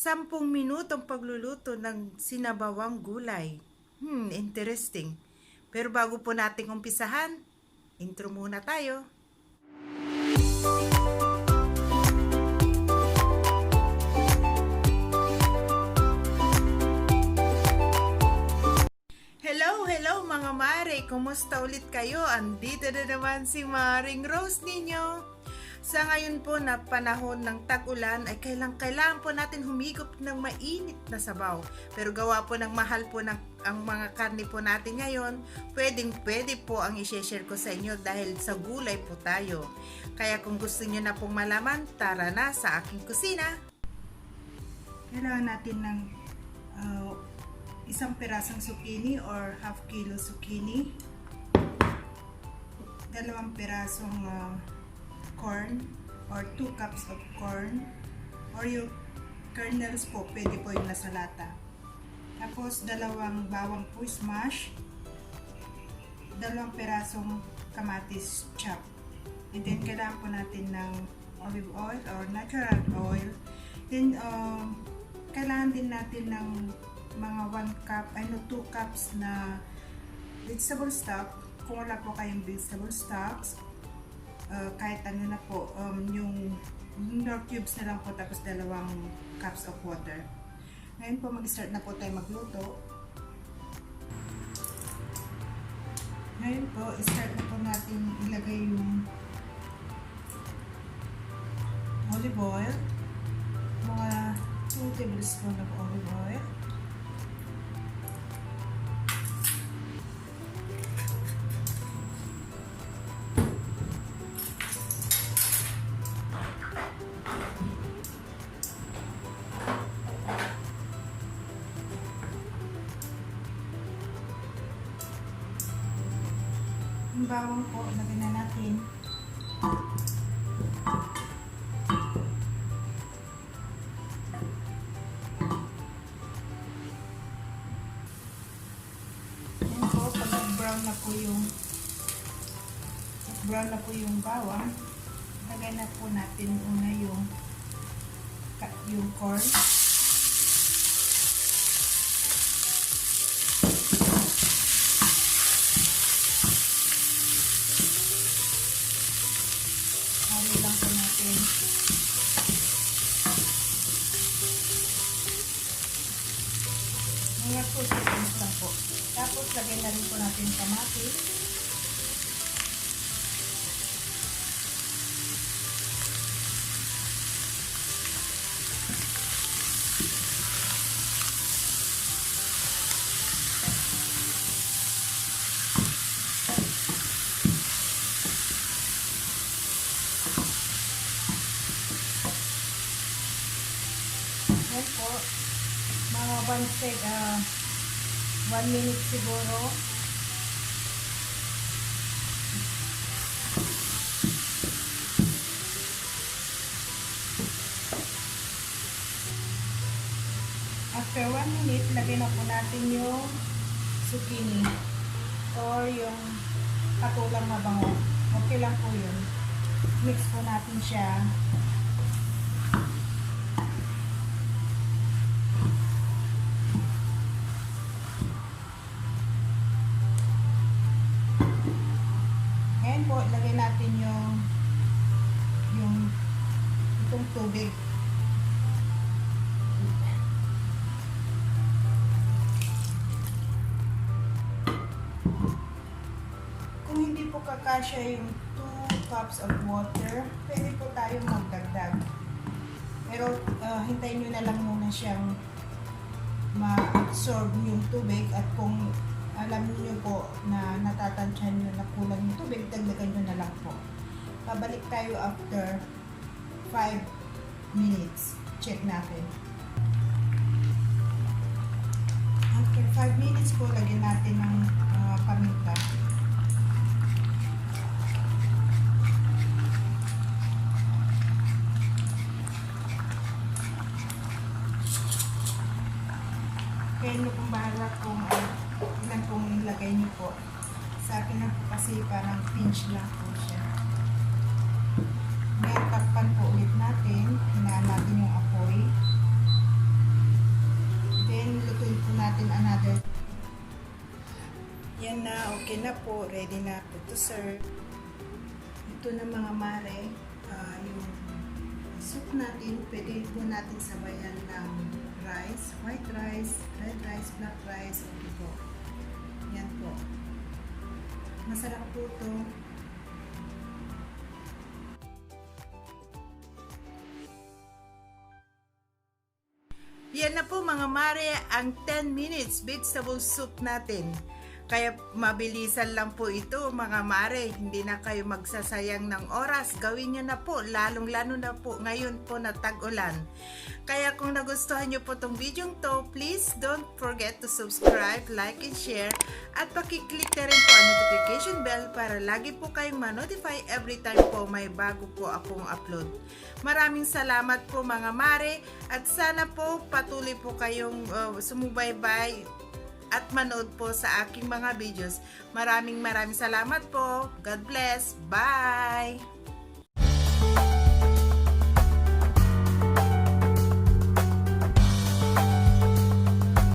10 minutong pagluluto ng sinabawang gulay. Interesting. Pero bago po nating umpisahan, intro muna tayo. Hello mga mare! Kumusta ulit kayo? Andito na naman si Mareng Rose ninyo. Sa ngayon po na panahon ng tag-ulan ay kailangan po natin humigop ng mainit na sabaw. Pero gawa po ng mahal po ang mga karne po natin ngayon, pwede po ang i-share ko sa inyo dahil sa gulay po tayo. Kaya kung gusto niyo na pong malaman, tara na sa aking kusina. Kailangan natin ng isang pirasong zucchini or half kilo zucchini, 2 pirasong corn or 2 cups of corn, or yung kernels po, pwede po yung nasa lata. Tapos 2 bawang po smash, 2 pirasong kamatis chop. And then kailangan po natin ng olive oil or natural oil. Then kailangan din natin ng mga 2 cups na vegetable stock. Kung wala po kayong vegetable stocks, kahit ano na po, yung nor cubes na lang po, tapos 2 cups of water. Ngayon po mag-start na po tayo magluto. Ngayon po, start na po natin ilagay yung olive oil, mga 2 tablespoon of olive oil. Yung bawang po, lagyan na natin. Yan po, pag brown na po yung bawang, lagay na po natin una yung corn. Lang po natin. Mga 2 seconds lang po. Tapos lagyan na rin po natin kamatis. Yan po, mga 1 minute siguro. After 1 minute, lagyan na po natin yung zucchini or yung katulang na bango. Okay lang po yun. Mix po natin siya. Po, lagay natin itong tubig. Kung hindi po kakasya yung 2 cups of water, pwede po tayong magdagdag. Pero hintayin nyo na lang muna siyang ma-absorb yung tubig, at kung alam niyo po na natatansyan nyo na kulang yung tubig, dagdagan nyo na lang po. Pabalik tayo after 5 minutes. Check natin. After 5 minutes po, lagyan natin ng paminta. Kaya nyo kung bahala kung ilan pong ilagay nyo po. Sa akin na po kasi parang pinch lang po siya. Ngayon, takpan po ulit natin. Hinaan natin yung apoy. okay na po, ready na po to serve. Ito na mga mare, yung soup natin, pwede po natin sabayan ng rice, white rice, red rice, black rice, okay po. Yan po. Masarap po ito. Yan na po mga mare, ang 10 minutes vegetable soup natin. Kaya mabilisan lang po ito mga mare, hindi na kayo magsasayang ng oras. Gawin nyo na po, lalong-lalo na po ngayon po na tag-ulan. Kaya kung nagustuhan nyo po tong video to, please don't forget to subscribe, like, and share. At pakiclick na rin po ang notification bell para lagi po kayong ma-notify every time po may bago po akong upload. Maraming salamat po mga mare at sana po patuloy po kayong sumubaybay at manood po sa aking mga videos. Maraming salamat po. God bless. Bye!